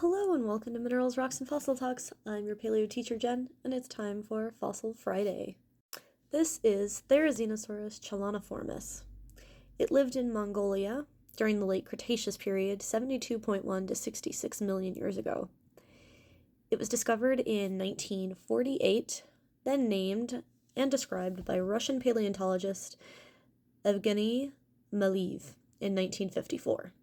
Hello and welcome to Minerals, Rocks, and Fossil Talks. I'm your paleo teacher, Jen, and it's time for Fossil Friday. This is Therizinosaurus cheloniformis. It lived in Mongolia during the late Cretaceous period, 72.1 to 66 million years ago. It was discovered in 1948, then named and described by Russian paleontologist Evgeny Maliev in 1954.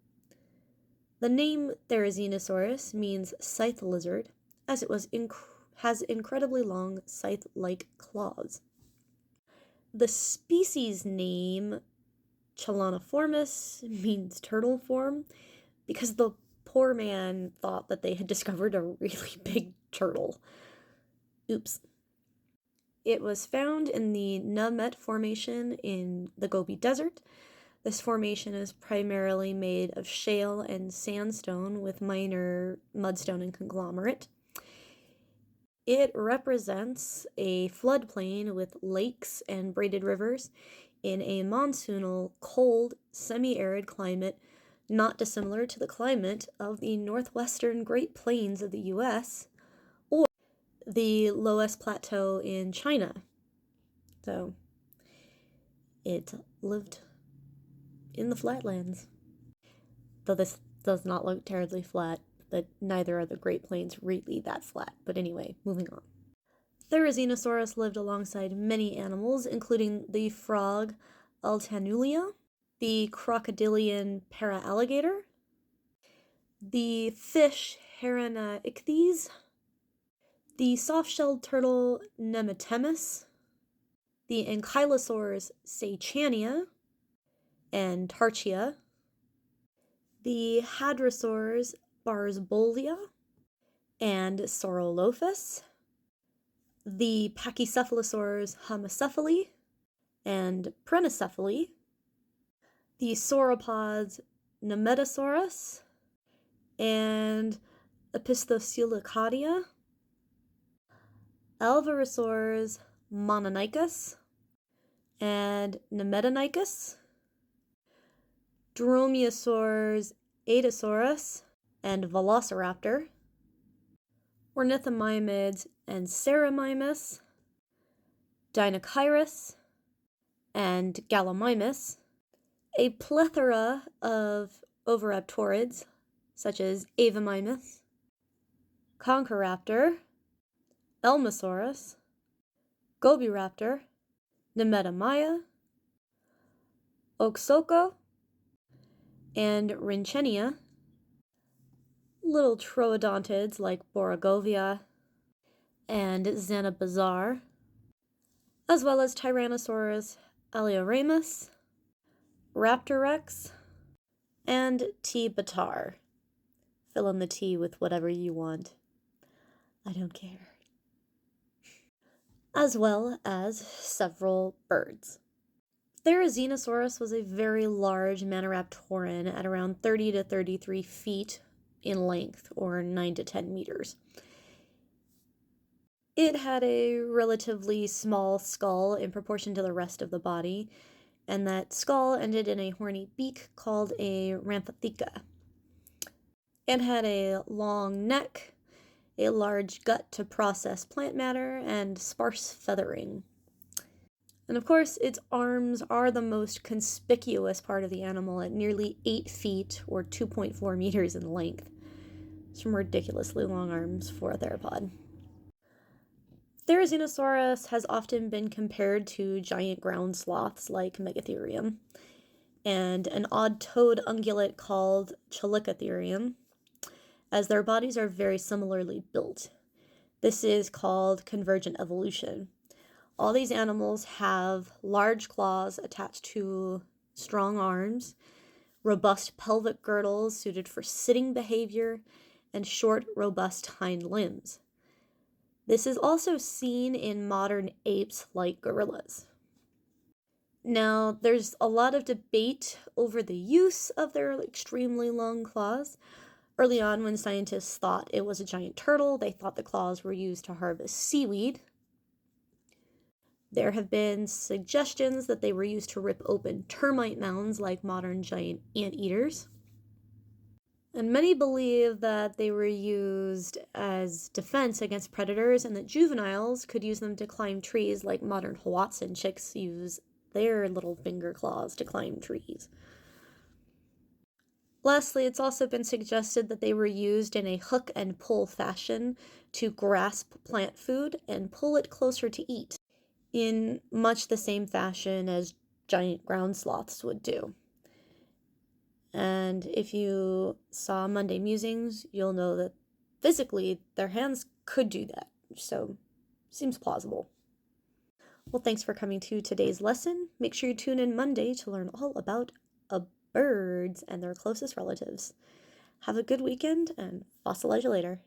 The name Therizinosaurus means scythe lizard, as it has incredibly long scythe-like claws. The species name cheloniformis means turtle form because the poor man thought that they had discovered a really big turtle. Oops. It was found in the Numet Formation in the Gobi Desert. This formation is primarily made of shale and sandstone with minor mudstone and conglomerate. It represents a floodplain with lakes and braided rivers in a monsoonal, cold, semi-arid climate not dissimilar to the climate of the northwestern Great Plains of the US or the Loess Plateau in China. So, it lived in the flatlands. Though this does not look terribly flat, but neither are the Great Plains really that flat. But anyway, moving on. Therizinosaurus lived alongside many animals, including the frog Altanulia, the crocodilian paraalligator, the fish Herina-ichthys, the soft-shelled turtle Nemetemis, the ankylosaurs Seychania and Tarchia, the hadrosaurs Barsbolia and Saurolophus, the pachycephalosaurs Homocephaly and Prenocephaly, the sauropods Nemetosaurus and Opisthocoelicaudia, Alvarezsaurs Mononicus and Nemetonicus, Dromaeosaurs Adasaurus and Velociraptor, Ornithomimids and Ceramimus, Dinocyrus and Gallimimus, a plethora of oviraptorids such as Avimimus, Conchoraptor, Elmosaurus, Gobiraptor, Nemetomia, Oxoco, and Rinchenia, little troodontids like Borogovia and Xanabazar, as well as Tyrannosaurus Alioramus, Raptorex, and T. batar. Fill in the T with whatever you want. I don't care. As well as several birds. Therizinosaurus was a very large Maniraptoran at around 30 to 33 feet in length, or 9 to 10 meters. It had a relatively small skull in proportion to the rest of the body, and that skull ended in a horny beak called a ranthotheca. It had a long neck, a large gut to process plant matter, and sparse feathering. And of course, its arms are the most conspicuous part of the animal at nearly 8 feet or 2.4 meters in length. Some ridiculously long arms for a theropod. Therizinosaurus has often been compared to giant ground sloths like Megatherium and an odd-toed ungulate called Chelicotherium, as their bodies are very similarly built. This is called convergent evolution. All these animals have large claws attached to strong arms, robust pelvic girdles suited for sitting behavior, and short, robust hind limbs. This is also seen in modern apes like gorillas. Now, there's a lot of debate over the use of their extremely long claws. Early on, when scientists thought it was a giant turtle, they thought the claws were used to harvest seaweed. There have been suggestions that they were used to rip open termite mounds like modern giant anteaters. And many believe that they were used as defense against predators and that juveniles could use them to climb trees like modern Hoatzin chicks use their little finger claws to climb trees. Lastly, it's also been suggested that they were used in a hook and pull fashion to grasp plant food and pull it closer to eat, in much the same fashion as giant ground sloths would do. And if you saw Monday Musings, you'll know that physically their hands could do that. So, seems plausible. Well, thanks for coming to today's lesson. Make sure you tune in Monday to learn all about birds and their closest relatives. Have a good weekend and fossilize you later.